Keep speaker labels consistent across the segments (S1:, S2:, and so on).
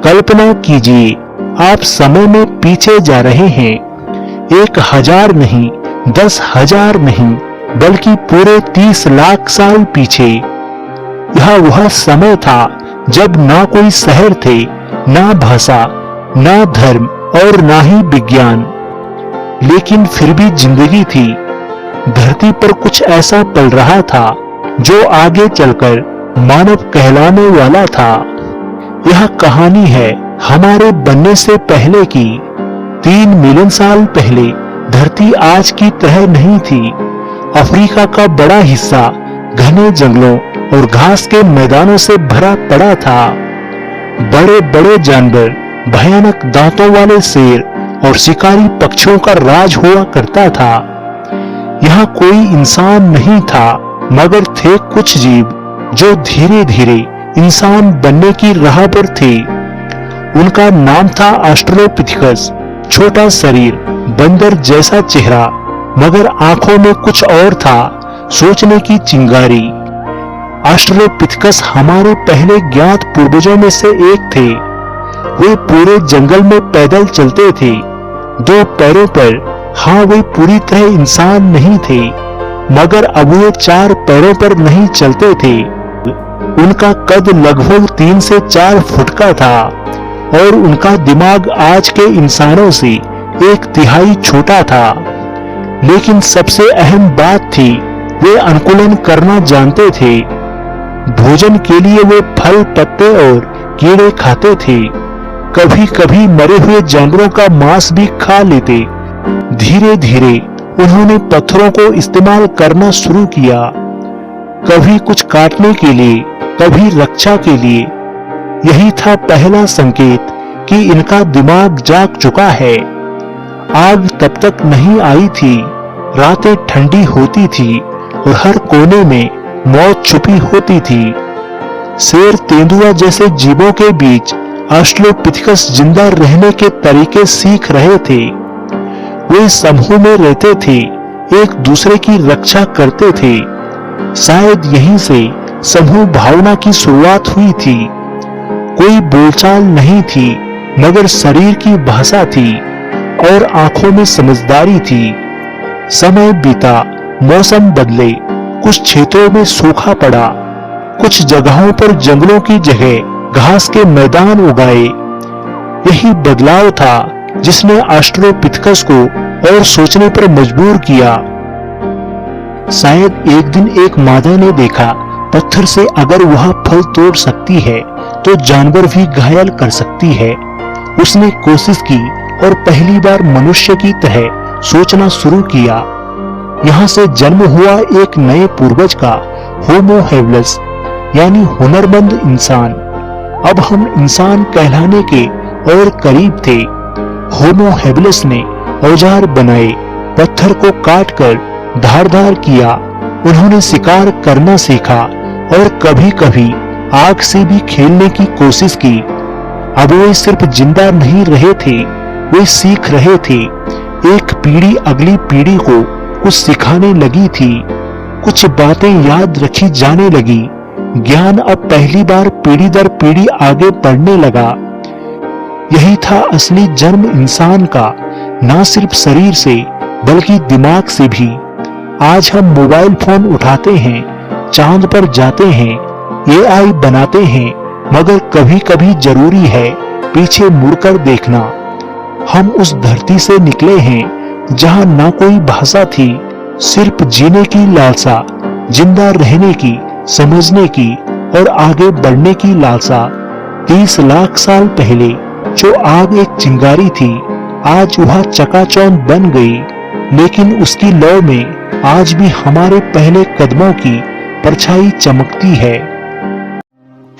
S1: कल्पना कीजिए, आप समय में पीछे जा रहे हैं, 1000 नहीं, 10,000 नहीं, बल्कि पूरे 30 लाख साल पीछे। यह वह समय था जब ना कोई शहर थे, ना भाषा, ना धर्म और ना ही विज्ञान, लेकिन फिर भी जिंदगी थी। धरती पर कुछ ऐसा पल रहा था जो आगे चलकर मानव कहलाने वाला था। यह कहानी है हमारे बनने से पहले की। 3 मिलियन साल पहले धरती आज की तरह नहीं थी। अफ्रीका का बड़ा हिस्सा घने जंगलों और घास के मैदानों से भरा पड़ा था। बड़े बड़े जानवर, भयानक दांतों वाले शेर और शिकारी पक्षियों का राज हुआ करता था। यहाँ कोई इंसान नहीं था, मगर थे कुछ जीव जो धीरे धीरे इंसान बनने की राह पर थे। उनका नाम था ऑस्ट्रेलोपिथेकस। छोटा शरीर, बंदर जैसा चेहरा, मगर आंखों में कुछ और था, सोचने की चिंगारी। ऑस्ट्रेलोपिथेकस हमारे पहले ज्ञात पूर्वजों में से एक थे। वे पूरे जंगल में पैदल चलते थे, 2 पैरों पर। हाँ, वे पूरी तरह इंसान नहीं थे, मगर अब वे 4 पैरों पर नहीं चलते थे। उनका कद लगभग 3 से 4 फुट का था और उनका दिमाग आज के इंसानों से 1/3 छोटा था। लेकिन सबसे अहम बात थी, वे अनुकूलन करना जानते थे। भोजन के लिए वे फल, पत्ते और कीड़े खाते थे। कभी कभी मरे हुए जानवरों का मांस भी खा लेते। धीरे धीरे उन्होंने पत्थरों को इस्तेमाल करना शुरू किया, कभी कुछ काटने के लिए, कभी रक्षा के लिए। यही था पहला संकेत कि इनका दिमाग जाग चुका है। आग तब तक नहीं आई थी, रातें ठंडी होती थी और हर कोने में मौत छुपी होती थी। शेर, तेंदुआ जैसे जीवों के बीच ऑस्ट्रेलोपिथेकस जिंदा रहने के तरीके सीख रहे थे। वे समूह में रहते थे, एक दूसरे की रक्षा करते थे। शायद यहीं से समूह भावना की शुरुआत हुई थी। कोई बोलचाल नहीं थी, मगर शरीर की भाषा थी और आंखों में समझदारी थी। समय बीता, मौसम बदले, कुछ क्षेत्रों में सूखा पड़ा, कुछ जगहों पर जंगलों की जगह घास के मैदान उगाए। यही बदलाव था जिसने ऑस्ट्रेलोपिथेकस को और सोचने पर मजबूर किया। शायद एक दिन एक मादा ने देखा, पत्थर से अगर वह फल तोड़ सकती है तो जानवर भी घायल कर सकती है। उसने कोशिश की और पहली बार मनुष्य की तरह सोचना शुरू किया। यहाँ से जन्म हुआ एक नए पूर्वज का, होमो हेबिलिस, यानी हुनरमंद इंसान। अब हम इंसान कहलाने के और करीब थे। होमो हेबिलिस ने औजार बनाए, पत्थर को काटकर धारदार किया। उन्होंने शिकार करना सीखा और कभी कभी आग से भी खेलने की कोशिश की। अब वे सिर्फ जिंदा नहीं रहे थे, वे सीख रहे थे। एक पीढ़ी अगली पीढ़ी को कुछ सिखाने लगी थी, कुछ बातें याद रखी जाने लगी। ज्ञान अब पहली बार पीढ़ी दर पीढ़ी आगे बढ़ने लगा। यही था असली जन्म इंसान का, ना सिर्फ शरीर से बल्कि दिमाग से भी। आज हम मोबाइल फोन उठाते हैं, चांद पर जाते हैं, AI बनाते हैं, मगर कभी कभी जरूरी है पीछे मुड़कर देखना। हम उस धरती से निकले हैं जहां ना कोई भाषा थी, सिर्फ जीने की लालसा, जिंदा रहने की, समझने की और आगे बढ़ने की लालसा। 30 लाख साल पहले जो आग एक चिंगारी थी, आज वह चकाचौंध बन गई। लेकिन उसकी लौ में आज भी हमारे पहले कदमों की परछाई चमकती है।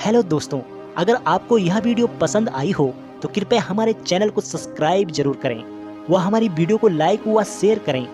S2: हेलो दोस्तों, अगर आपको यह वीडियो पसंद आई हो तो कृपया हमारे चैनल को सब्सक्राइब जरूर करें व हमारी वीडियो को लाइक व शेयर करें।